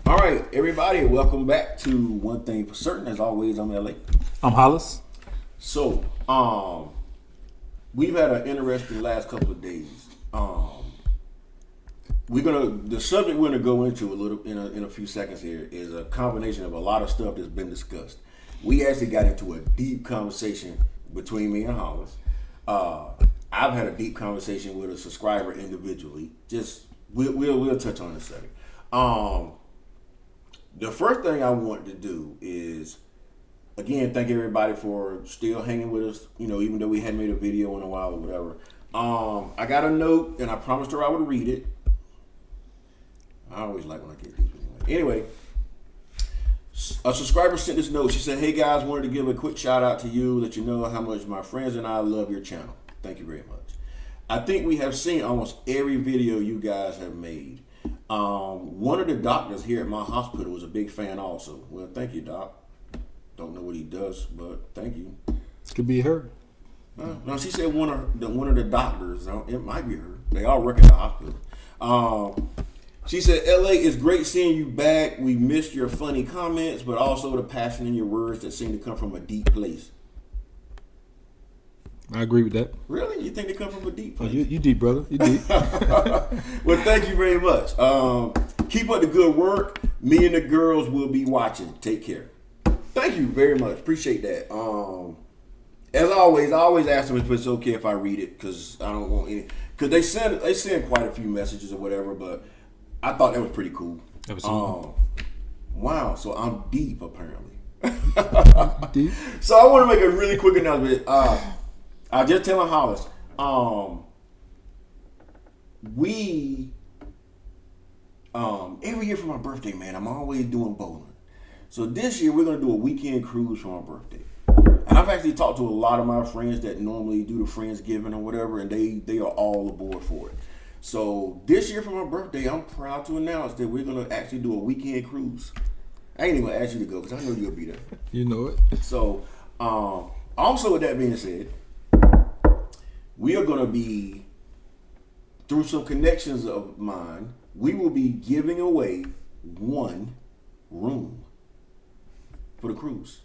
All right, everybody, welcome back to One Thing for Certain. As always, I'm LA. I'm Hollis. So, we've had an interesting last couple of days. The subject we're gonna go into a little in a few seconds here is a combination of a lot of stuff that's been discussed. We actually got into a deep conversation between me and Hollis. I've had a deep conversation with a subscriber individually. Just we'll touch on it in a second. The first thing I want to do is, again, thank everybody for still hanging with us. You know, even though we hadn't made a video in a while or whatever. I got a note, and I promised her I would read it. I always like when I get deep. Anyway, a subscriber sent this note. She said, "Hey guys, wanted to give a quick shout out to you, let you know how much my friends and I love your channel. Thank you very much. I think we have seen almost every video you guys have made. One of the doctors here at my hospital was a big fan also. Well, thank you, Doc. Don't know what he does, but thank you." Could be her. No, she said one of the doctors. It might be her. They all work at the hospital. She said, "LA, it's great seeing you back. We missed your funny comments, but also the passion in your words that seem to come from a deep place." I agree with that. Really? You think they come from a deep Oh, place? you deep, brother. You deep. Well, thank you very much. Keep up the good work. Me and the girls will be watching. Take care. Thank you very much. Appreciate that. As always, I always ask them if it's okay if I read it because I don't want any. Because they send quite a few messages or whatever, but I thought that was pretty cool. Absolutely. Wow. So I'm deep apparently. Deep. So I want to make a really quick announcement. I just telling Hollis. We every year for my birthday, man, I'm always doing bowling. So this year we're gonna do a weekend cruise for my birthday. And I've actually talked to a lot of my friends that normally do the Friendsgiving or whatever, and they are all aboard for it. So this year for my birthday, I'm proud to announce that we're gonna actually do a weekend cruise. I ain't even gonna ask you to go because I know you'll be there. You know it. So also with that being said, we are gonna be, through some connections of mine, we will be giving away one room for the cruise.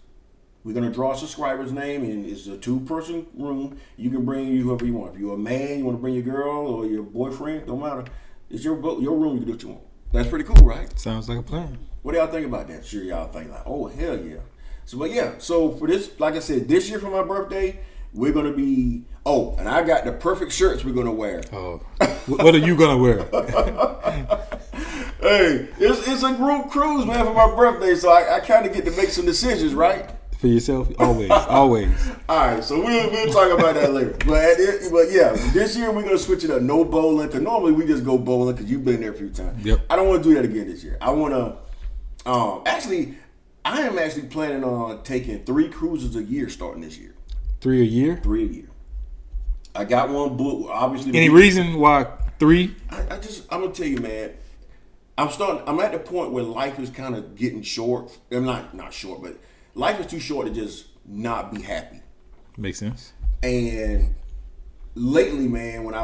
We're gonna draw a subscriber's name, and it's a 2-person room. You can bring whoever you want. If you're a man, you want to bring your girl or your boyfriend, don't matter. It's your room. You can do what you want. That's pretty cool, right? Sounds like a plan. What do y'all think about that? Sure, y'all think like, oh hell yeah. So, but yeah. So for this, like I said, this year for my birthday, we're gonna be. Oh, and I got the perfect shirts we're gonna wear. Oh, what are you gonna wear? Hey, it's a group cruise, man, for my birthday, so I kind of get to make some decisions, right? For yourself, always, always. All right, so we'll talk about that later. But yeah, this year we're gonna switch it up. No bowling, because normally we just go bowling because you've been there a few times. Yep. I don't want to do that again this year. I want to. Actually, I am actually planning on taking 3 cruises a year starting this year. 3 a year? 3 a year. I got one book. Obviously, Any reason why 3? I'm gonna tell you, man. I'm at the point where life is kind of getting short. I'm not short, but life is too short to just not be happy. Makes sense. And lately, man, when I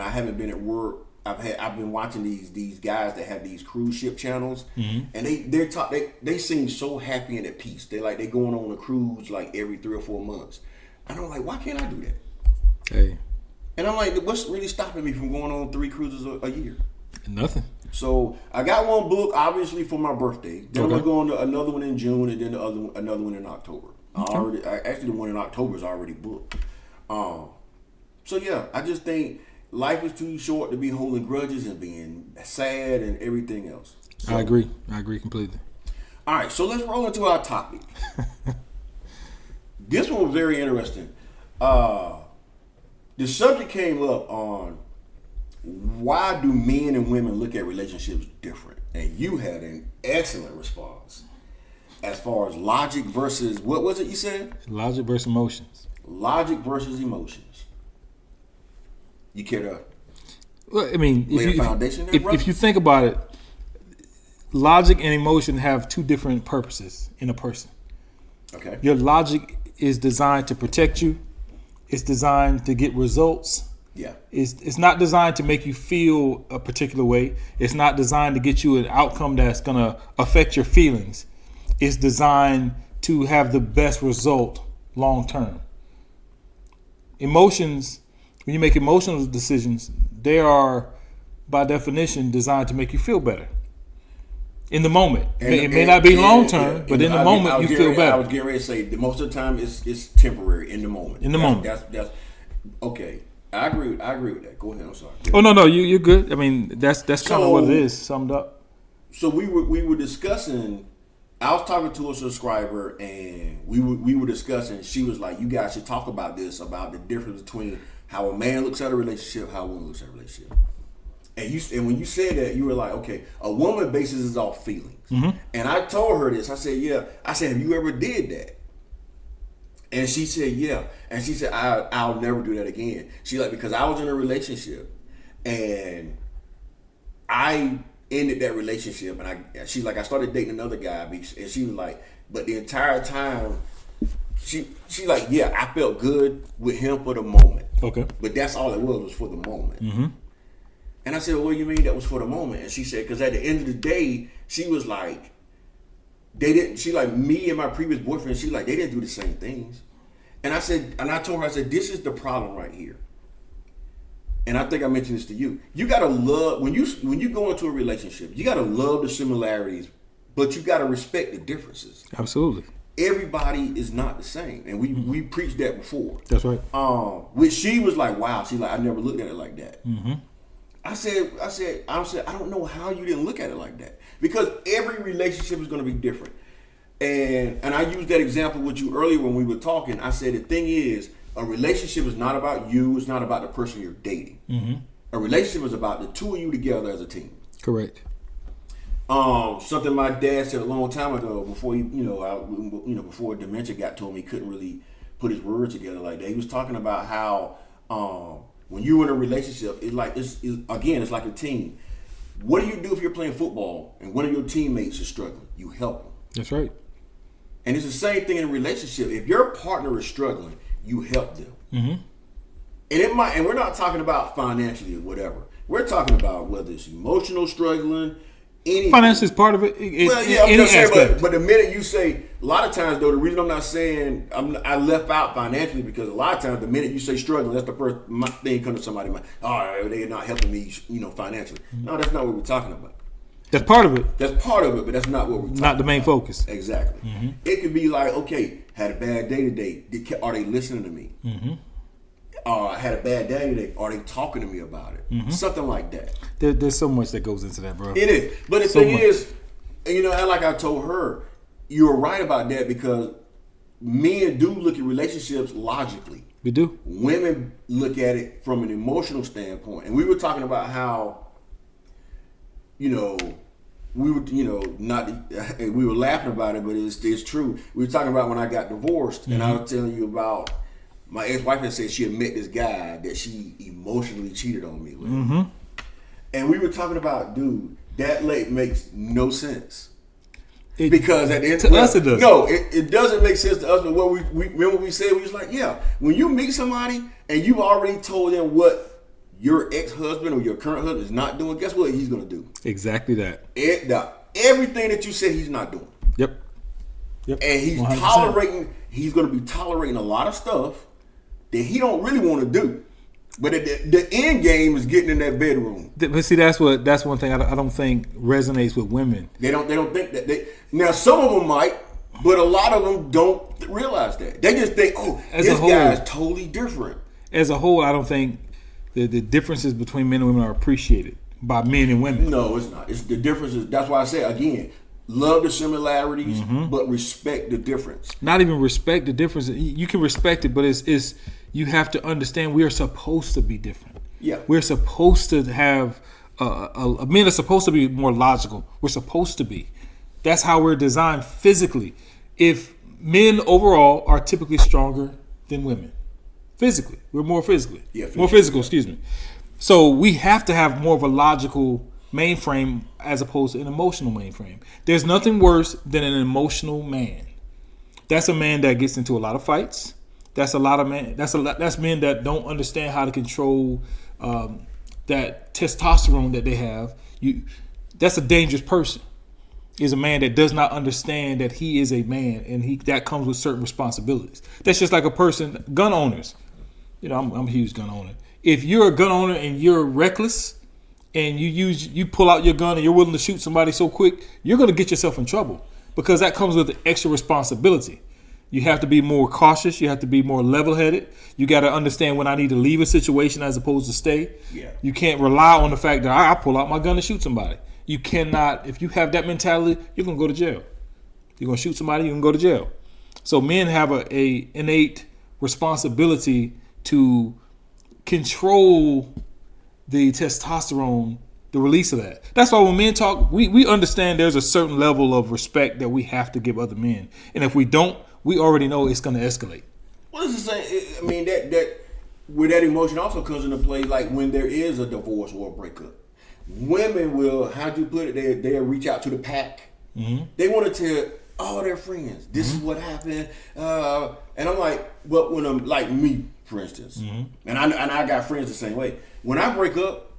haven't been at work, I've been watching these guys that have these cruise ship channels, and they seem so happy and at peace. They going on a cruise like every 3 or 4 months. And I'm like, why can't I do that? Hey. And I'm like, what's really stopping me from going on 3 cruises a year? Nothing. So I got one book, obviously, for my birthday. Then Okay. I'm going to another one in June, and then another one in October. Okay. Actually, the one in October is already booked. So yeah, I just think life is too short to be holding grudges and being sad and everything else. So, I agree completely. All right, so let's roll into our topic. This one was very interesting. The subject came up on why do men and women look at relationships different? And you had an excellent response as far as logic versus, what was it you said? Logic versus emotions. Logic versus emotions. You care to Well, I mean, lay a foundation there, brother? if you think about it, logic and emotion have 2 different purposes in a person. Okay. Your logic is designed to protect you. It's designed to get results. Yeah. It's not designed to make you feel a particular way. It's not designed to get you an outcome that's going to affect your feelings. It's designed to have the best result long term. Emotions, when you make emotional decisions, they are, by definition, designed to make you feel better. In the moment. It may not be long term, but in the moment you feel better. I was getting ready to say, most of the time it's temporary in the moment. In the moment. That's okay. I agree with that. Go ahead. I'm sorry. Oh no, you're good. I mean, that's kind of what it is, summed up. So we were discussing. I was talking to a subscriber, and we were discussing. She was like, "You guys should talk about this, about the difference between how a man looks at a relationship, how a woman looks at a relationship." And when you said that, you were like, "Okay, a woman bases it off feelings." Mm-hmm. And I told her this. I said, "Yeah." I said, "Have you ever did that?" And she said, "Yeah." And she said, I'll never do that again. She like, because I was in a relationship, and I ended that relationship, and she's like, I started dating another guy, and she was like, but the entire time, she like, yeah, I felt good with him for the moment. Okay. But that's all it was for the moment. Mm-hmm. And I said, well, what do you mean that was for the moment? And she said, because at the end of the day, she was like, she like, me and my previous boyfriend, she like, they didn't do the same things. And I told her, I said, this is the problem right here. And I think I mentioned this to you. You gotta love, when you go into a relationship, you gotta love the similarities, but you gotta respect the differences. Absolutely. Everybody is not the same. And we preached that before. That's right. Which she was like, wow, she's like, I never looked at it like that. Mm-hmm. I said, I don't know how you didn't look at it like that. Because every relationship is gonna be different. And I used that example with you earlier when we were talking. I said, the thing is, a relationship is not about you. It's not about the person you're dating. Mm-hmm. A relationship is about the two of you together as a team. Correct. Something my dad said a long time ago, before before dementia got to him, he couldn't really put his words together like that. He was talking about how when you're in a relationship, it's like a team. What do you do if you're playing football and one of your teammates is struggling? You help them. That's right. And it's the same thing in a relationship. If your partner is struggling, you help them. Mm-hmm. And we're not talking about financially or whatever. We're talking about whether it's emotional struggling, anything. Finance is part of it. I'm just saying, but the minute you say, a lot of times though, the reason I'm not saying I left out financially, because a lot of times the minute you say struggling, that's the first thing comes to somebody's mind. Oh, they're not helping me, financially. Mm-hmm. No, that's not what we're talking about. That's part of it. That's part of it, but that's not what we're talking about. Not the main focus. Exactly. Mm-hmm. It could be like, okay, had a bad day today. Are they listening to me? Mm-hmm. Had a bad day today. Are they talking to me about it? Mm-hmm. Something like that. There's so much that goes into that, bro. It is. But the thing is, and like I told her, you're right about that, because men do look at relationships logically. We do. Women look at it from an emotional standpoint. And we were talking about how, we were, we were laughing about it, but it's true. We were talking about when I got divorced, and I was telling you about my ex-wife had said she had met this guy that she emotionally cheated on me with. Mm-hmm. And we were talking about, dude, that makes no sense. Because at the end to us it does. No, it doesn't make sense to us. But what we remember we said, we was like, yeah, when you meet somebody and you've already told them what your ex-husband or your current husband is not doing, guess what he's going to do? Exactly that. Everything that you said he's not doing. Yep. And he's 100%. He's going to be tolerating a lot of stuff that he don't really want to do. But the end game is getting in that bedroom. But see, that's one thing I don't think resonates with women. They don't think that now some of them might, but a lot of them don't realize that. They just think, this guy is totally different. As a whole, I don't think the differences between men and women are appreciated by men and women. No, it's not. It's the differences. That's why I say again, love the similarities, but respect the difference. Not even respect the difference. You can respect it, but it's you have to understand we are supposed to be different. Yeah, we're supposed to have men are supposed to be more logical. We're supposed to be. That's how we're designed physically. If men overall are typically stronger than women, physically, we're more physically. More physical. Excuse me. So we have to have more of a logical mainframe as opposed to an emotional mainframe. There's nothing worse than an emotional man. That's a man that gets into a lot of fights. That's a lot of men. That's men that don't understand how to control that testosterone that they have. That's a dangerous person. Is a man that does not understand that he is a man, and that comes with certain responsibilities. That's just like a person, gun owners. I'm a huge gun owner. If you're a gun owner and you're reckless, and you pull out your gun and you're willing to shoot somebody so quick, you're going to get yourself in trouble, because that comes with extra responsibility. You have to be more cautious. You have to be more level-headed. You got to understand when I need to leave a situation as opposed to stay. Yeah. You can't rely on the fact that I pull out my gun and shoot somebody. You cannot. If you have that mentality, you're going to go to jail. You're going to shoot somebody, you're going to go to jail. So men have a innate responsibility to control the testosterone, the release of that. That's why when men talk, we understand there's a certain level of respect that we have to give other men. And if we don't, we already know it's going to escalate. Well, it's the same. I mean, that where that emotion also comes into play, like when there is a divorce or a breakup. Women will, how'd you put it, they'll reach out to the pack. Mm-hmm. They want to tell all their friends, this is what happened. And I'm like, but when I'm like me, for instance, and I got friends the same way. When I break up,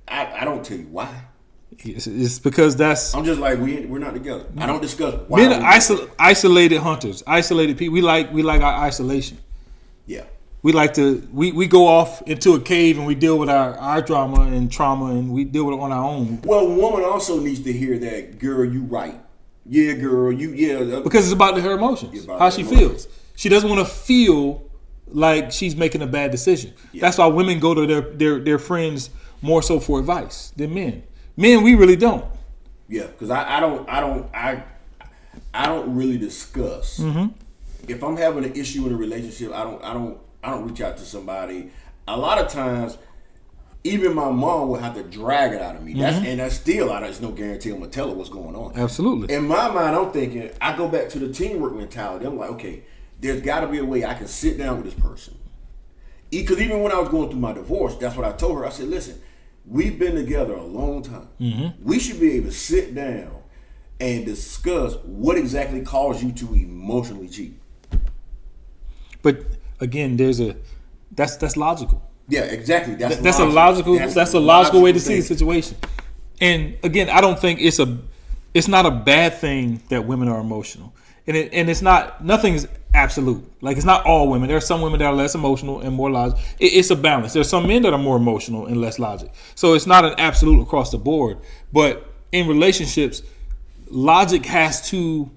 I don't tell you why. It's because I'm just like, we're not together. I don't discuss why. Men are isolated hunters, isolated people. We like our isolation. Yeah. We like to we go off into a cave and we deal with our drama and trauma, and we deal with it on our own. Well, a woman also needs to hear that, girl, you right. Yeah, girl, because it's about her emotions, how she feels. She doesn't want to feel like she's making a bad decision. Yeah. That's why women go to their friends more so for advice than men. Men, we really don't. Yeah, because I don't really discuss. Mm-hmm. If I'm having an issue in a relationship, I don't reach out to somebody. A lot of times, even my mom will have to drag it out of me. That's still there's no guarantee I'm gonna tell her what's going on. Absolutely. In my mind, I'm thinking, I go back to the teamwork mentality. I'm like, okay, there's got to be a way I can sit down with this person. Because even when I was going through my divorce, that's what I told her. I said, listen, we've been together a long time. Mm-hmm. We should be able to sit down and discuss what exactly caused you to emotionally cheat. But again, that's logical. Yeah, exactly. That's a logical way to see the situation. And again, I don't think it's not a bad thing that women are emotional. And it's not, nothing's absolute. Like, it's not all women. There are some women that are less emotional and more logical. It's a balance. There's some men that are more emotional and less logic. So it's not an absolute across the board. But in relationships, logic has to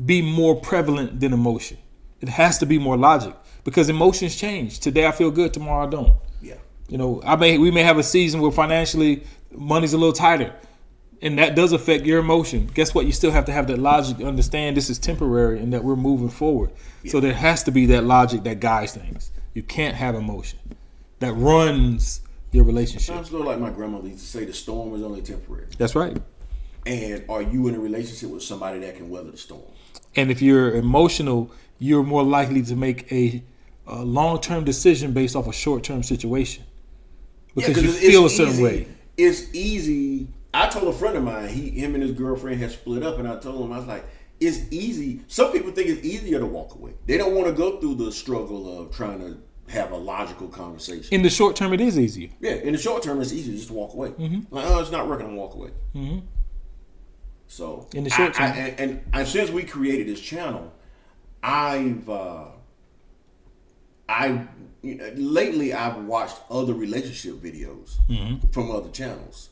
be more prevalent than emotion. It has to be more logic, because emotions change. Today I feel good, tomorrow I don't. Yeah. We may have a season where financially money's a little tighter, and that does affect your emotion. Guess what? You still have to have that logic to understand this is temporary and that we're moving forward. Yeah. So there has to be that logic that guides things. You can't have emotion that runs your relationship. Sounds like my grandmother used to say, the storm is only temporary. That's right. And are you in a relationship with somebody that can weather the storm? And if you're emotional, you're more likely to make a long-term decision based off a short-term situation, because you feel a certain way. It's easy. I told a friend of mine, him and his girlfriend had split up, and I told him, I was like, it's easy. Some people think it's easier to walk away. They don't want to go through the struggle of trying to have a logical conversation. In the short term, it is easier. Yeah, in the short term, it's easier just to walk away. Mm-hmm. Like, oh, it's not working, I'm walk away. Mm-hmm. So in the short term, and since we created this channel, lately I've watched other relationship videos from other channels,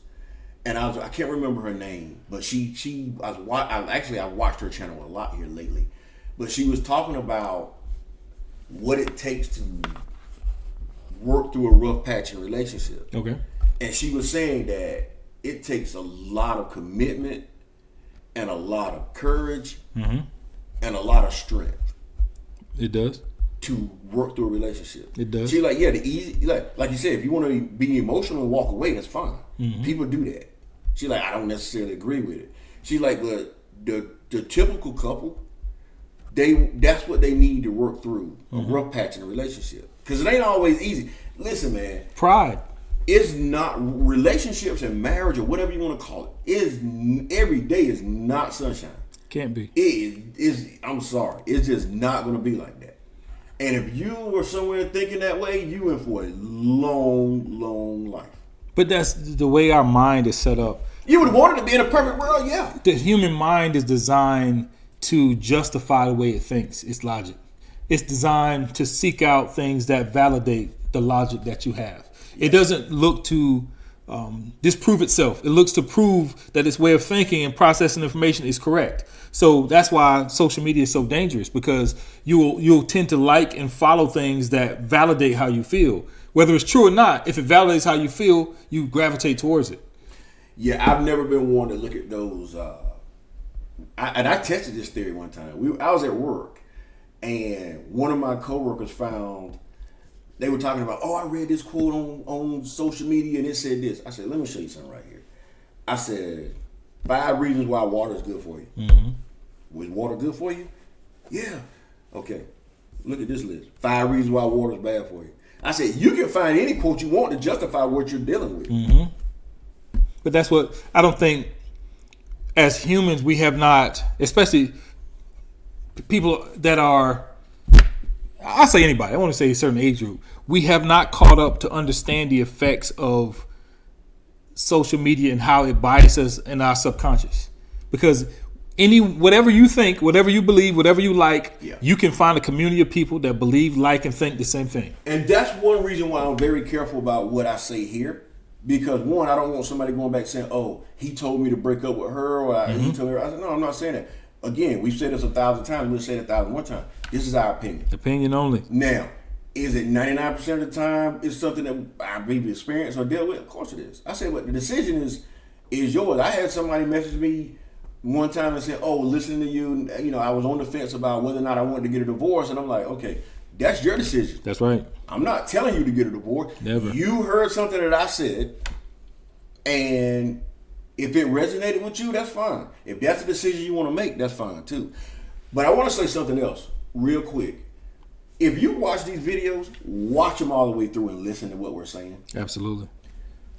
and I can't remember her name, but I watched her channel a lot here lately, but she was talking about what it takes to work through a rough patch in a relationship. Okay, and she was saying that it takes a lot of commitment and a lot of courage and a lot of strength. It does. To work through a relationship. It does. She's like, yeah, the easy, like you said, if you want to be emotional and walk away, that's fine. Mm-hmm. People do that. She's like, I don't necessarily agree with it. She's like, but the typical couple, that's what they need to work through a rough patch in a relationship, because it ain't always easy. Listen, man, pride. It's not, relationships and marriage or whatever you want to call it, is every day is not sunshine. Can't be. It is. I'm sorry. It's just not going to be like that. And if you are somewhere thinking that way, you in for a long, long life. But that's the way our mind is set up. You would have wanted to be in a perfect world, yeah. The human mind is designed to justify the way it thinks. It's logic. It's designed to seek out things that validate the logic that you have. It doesn't look to disprove itself. It looks to prove that its way of thinking and processing information is correct. So that's why social media is so dangerous, because you'll tend to like and follow things that validate how you feel. Whether it's true or not, if it validates how you feel, you gravitate towards it. Yeah, I've never been one to look at those. I tested this theory one time. I was at work, and one of my coworkers found, they were talking about, I read this quote on social media, and it said this. I said, let me show you something right here. I said, 5 reasons why water is good for you. Mm-hmm. Was water good for you? Yeah. Okay. Look at this list. 5 reasons why water is bad for you. I said, you can find any quote you want to justify what you're dealing with. Mm-hmm. But that's what I don't think, as humans, we have not, especially people that are, I'll say anybody, I want to say a certain age group, we have not caught up to understand the effects of social media and how it biases in our subconscious. Because whatever you think, whatever you believe, whatever you like, you can find a community of people that believe, like, and think the same thing. And that's one reason why I'm very careful about what I say here. Because one, I don't want somebody going back saying, he told me to break up with her, or he told her. I said, no, I'm not saying that. Again, we've said this 1,000 times. We'll say it 1,000 more times. This is our opinion. Opinion only. Now, is it 99% of the time it's something that I've either experienced or dealt with? Of course it is. I said, but the decision is yours. I had somebody message me one time and said, listening to you, I was on the fence about whether or not I wanted to get a divorce. And I'm like, okay, that's your decision. That's right. I'm not telling you to get a divorce. Never. You heard something that I said, and if it resonated with you, that's fine. If that's the decision you want to make, that's fine too. But I want to say something else real quick. If you watch these videos, watch them all the way through and listen to what we're saying. Absolutely.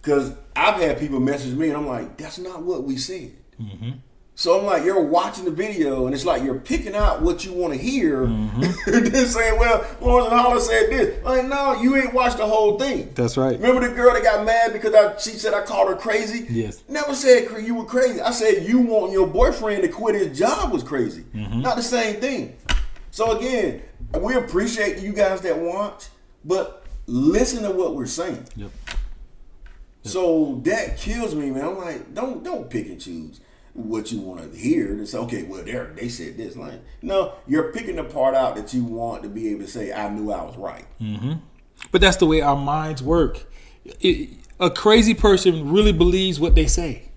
Because I've had people message me and I'm like, that's not what we said. Mm-hmm. So I'm like, you're watching the video and it's like you're picking out what you want to hear. Mm-hmm. And then saying, well, Lawrence and Holler said this. Like, no, you ain't watched the whole thing. That's right. Remember the girl that got mad because she said I called her crazy? Yes. Never said you were crazy. I said you want your boyfriend to quit his job was crazy. Mm-hmm. Not the same thing. So again, we appreciate you guys that watch, but listen to what we're saying. Yep. So that kills me, man. I'm like, don't pick and choose what you want to hear. To say, okay, well, they said this. Like, no, you're picking the part out that you want to be able to say, I knew I was right. Mm-hmm. But that's the way our minds work. A crazy person really believes what they say.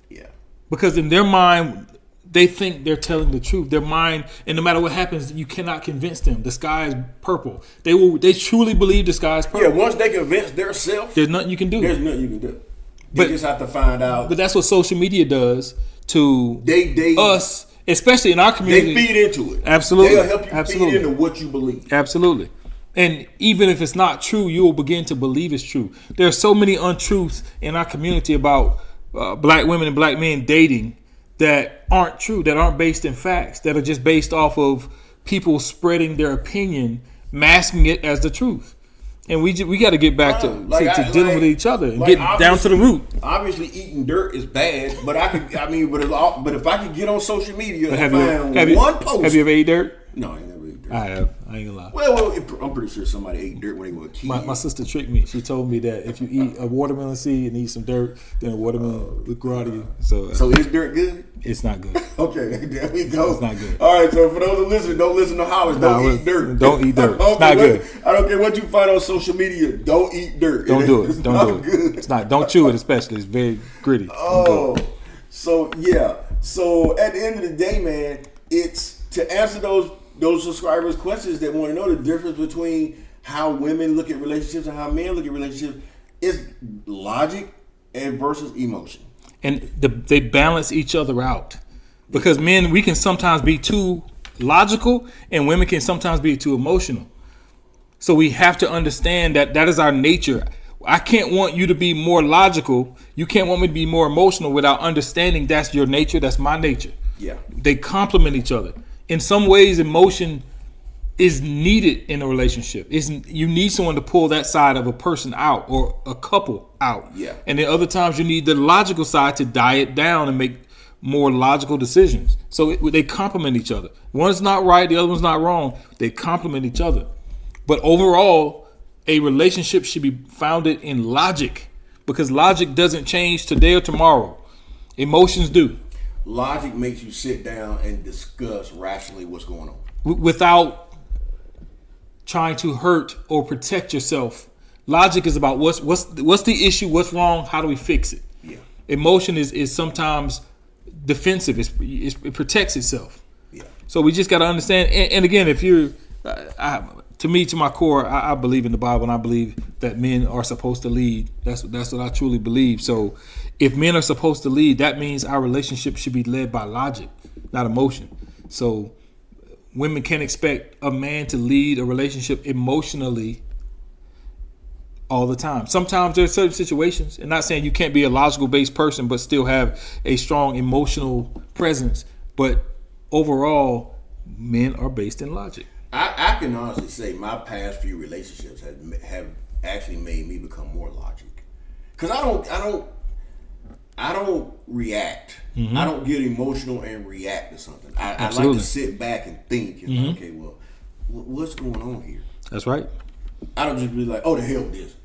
Yeah. Because in their mind, they think they're telling the truth. Their mind, and no matter what happens, you cannot convince them. The sky is purple. They truly believe the sky is purple. Yeah, once they convince themselves, there's nothing you can do. There's nothing you can do. They just have to find out. But that's what social media does to us, especially in our community. They feed into it. Absolutely. They'll help you feed into what you believe. Absolutely. And even if it's not true, you'll begin to believe it's true. There are so many untruths in our community about black women and black men dating that aren't true, that aren't based in facts, that are just based off of people spreading their opinion, masking it as the truth. And we got to get back to dealing with each other and get down to the root. Obviously, eating dirt is bad, but but if I could get on social media and find one post. Have you ever ate dirt? No, I ain't never ate dirt. I have. I ain't gonna lie. Well, I'm pretty sure somebody ate dirt when they were a kid. My sister tricked me. She told me that if you eat a watermelon seed and eat some dirt, then a watermelon will grow out of you. So is dirt good? It's not good. Okay, there we go. It's not good. All right, so for those who listen, don't listen to Hollers. Don't eat dirt. Don't eat dirt. It's not good. I don't care what you find on social media. Don't eat dirt. Don't do it. Don't do it. It's not. Don't chew it, especially. It's very gritty. Oh, so yeah. So at the end of the day, man, it's to answer those subscribers' questions that want to know the difference between how women look at relationships and how men look at relationships. It's logic and versus emotion. And they balance each other out. Because men, we can sometimes be too logical and women can sometimes be too emotional. So we have to understand that is our nature. I can't want you to be more logical. You can't want me to be more emotional without understanding that's your nature, that's my nature. Yeah. They complement each other. In some ways, emotion is needed in a relationship. You need someone to pull that side of a person out or a couple out. Yeah. And then other times you need the logical side to diet down and make more logical decisions. So they complement each other. One's not right, the other one's not wrong. They complement each other. But overall, a relationship should be founded in logic, because logic doesn't change today or tomorrow. Emotions do. Logic makes you sit down and discuss rationally what's going on. Without trying to hurt or protect yourself. Logic is about what's the issue, what's wrong, how do we fix it? Yeah. Emotion is sometimes defensive. It protects itself. Yeah. So we just got to understand. And again, if you're, to my core, I believe in the Bible, and I believe that men are supposed to lead. That's what I truly believe. So if men are supposed to lead, that means our relationship should be led by logic, not emotion. So women can't expect a man to lead a relationship emotionally all the time. Sometimes there are certain situations, and not saying you can't be a logical based person but still have a strong emotional presence, but overall men are based in logic. I can honestly say my past few relationships have actually made me become more logic, because I don't react. Mm-hmm. I don't get emotional and react to something. I like to sit back and think. And mm-hmm. Okay, well, what's going on here? That's right. I don't just be like, oh, the hell with this.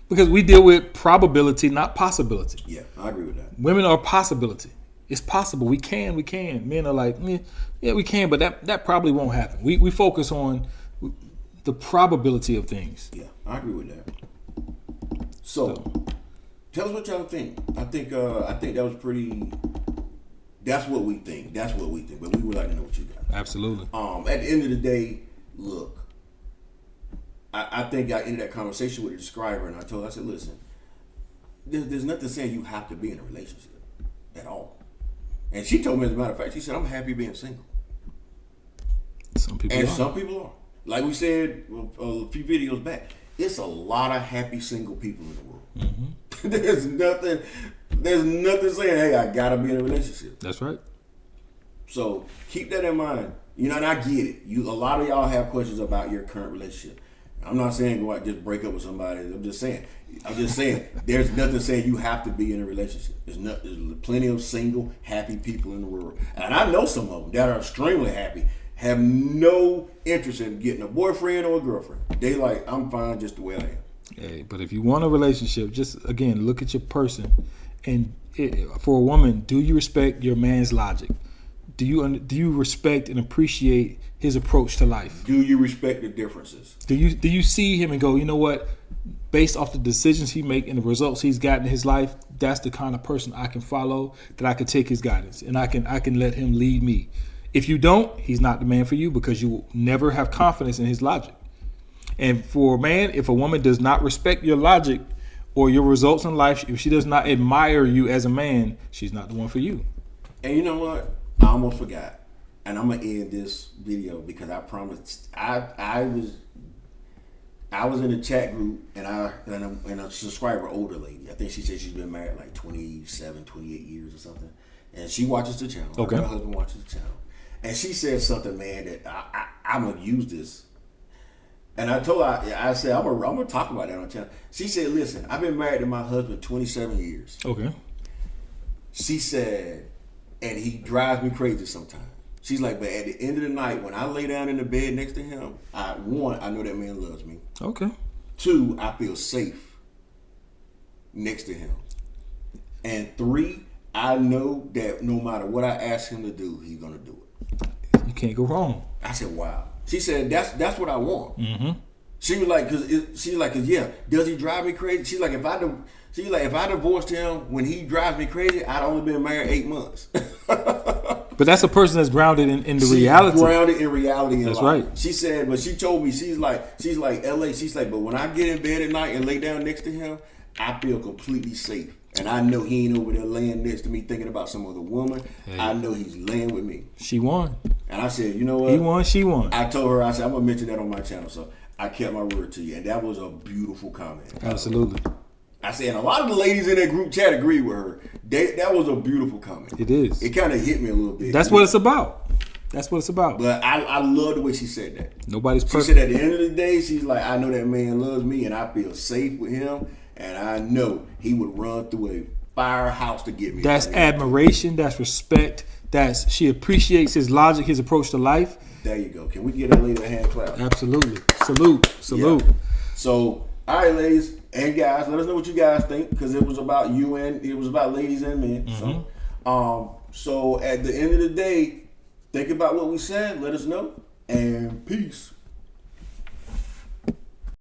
Because we deal with probability, not possibility. Yeah, I agree with that. Women are possibility. It's possible. We can. Men are like, yeah, we can, but that probably won't happen. We focus on the probability of things. Yeah, I agree with that. So tell us what y'all think. I think that was pretty. That's what we think. But we would like to know what you got. Absolutely. At the end of the day, look, I think I ended that conversation with the describer, and I said, listen, there's nothing saying you have to be in a relationship at all. And she told me, as a matter of fact, she said, I'm happy being single. Some people are. Like we said a few videos back, it's a lot of happy single people in the world. Mm-hmm. There's nothing saying, hey, I gotta be in a relationship. That's right. So keep that in mind. You know, and I get it. A lot of y'all have questions about your current relationship. I'm not saying go out and just break up with somebody. I'm just saying there's nothing saying you have to be in a relationship. There's plenty of single, happy people in the world. And I know some of them that are extremely happy, have no interest in getting a boyfriend or a girlfriend. They like, I'm fine just the way I am. Hey, but if you want a relationship, just, again, look at your person. And for a woman, do you respect your man's logic? Do you respect and appreciate his approach to life? Do you respect the differences? Do you see him and go, you know what? Based off the decisions he make and the results he's gotten in his life, that's the kind of person I can follow, that I can take his guidance, and I can let him lead me. If you don't, he's not the man for you, because you will never have confidence in his logic. And for a man, if a woman does not respect your logic or your results in life, if she does not admire you as a man, she's not the one for you. And you know what? I almost forgot. And I'm gonna end this video because I promised. I was in a chat group and a subscriber, older lady. I think she said she's been married like 27, 28 years or something. And she watches the channel. Okay. Her husband watches the channel. And she said something, man, that I'm gonna use this. And I told her, I said, I'm gonna talk about that on the channel. She said, listen, I've been married to my husband 27 years. Okay. She said, and he drives me crazy sometimes. She's like, but at the end of the night, when I lay down in the bed next to him, I know that man loves me. Okay. 2, I feel safe next to him. And 3, I know that no matter what I ask him to do, he's gonna do it. You can't go wrong. I said, wow. She said, that's what I want. Mm-hmm. She was like, cause yeah, does he drive me crazy? She's like, if I divorced him when he drives me crazy, I'd only been married 8 months. But that's a person that's grounded in the reality. Grounded in reality. That's right. She said, but she told me, she's like LA. She's like, but when I get in bed at night and lay down next to him, I feel completely safe. And I know he ain't over there laying next to me thinking about some other woman. Hey. I know he's laying with me. She won. And I said, you know what? He won, she won. I told her, I said, I'm going to mention that on my channel. So I kept my word to you. And that was a beautiful comment. Absolutely. I said, and a lot of the ladies in that group chat agreed with her. That was a beautiful comment. It is. It kind of hit me a little bit. That's what it's about. That's what it's about. But I love the way she said that. Nobody's She perfect. said at the end of the day, she's like, I know that man loves me, and I feel safe with him, and I know he would run through a firehouse to get me. That's admiration. That's respect. She appreciates his logic, his approach to life. There you go. Can we get that lady a hand clap? Absolutely. Salute. Yeah. So, all right, ladies and guys, let us know what you guys think, because it was about you and it was about ladies and men. So at the end of the day, think about what we said. Let us know, and peace.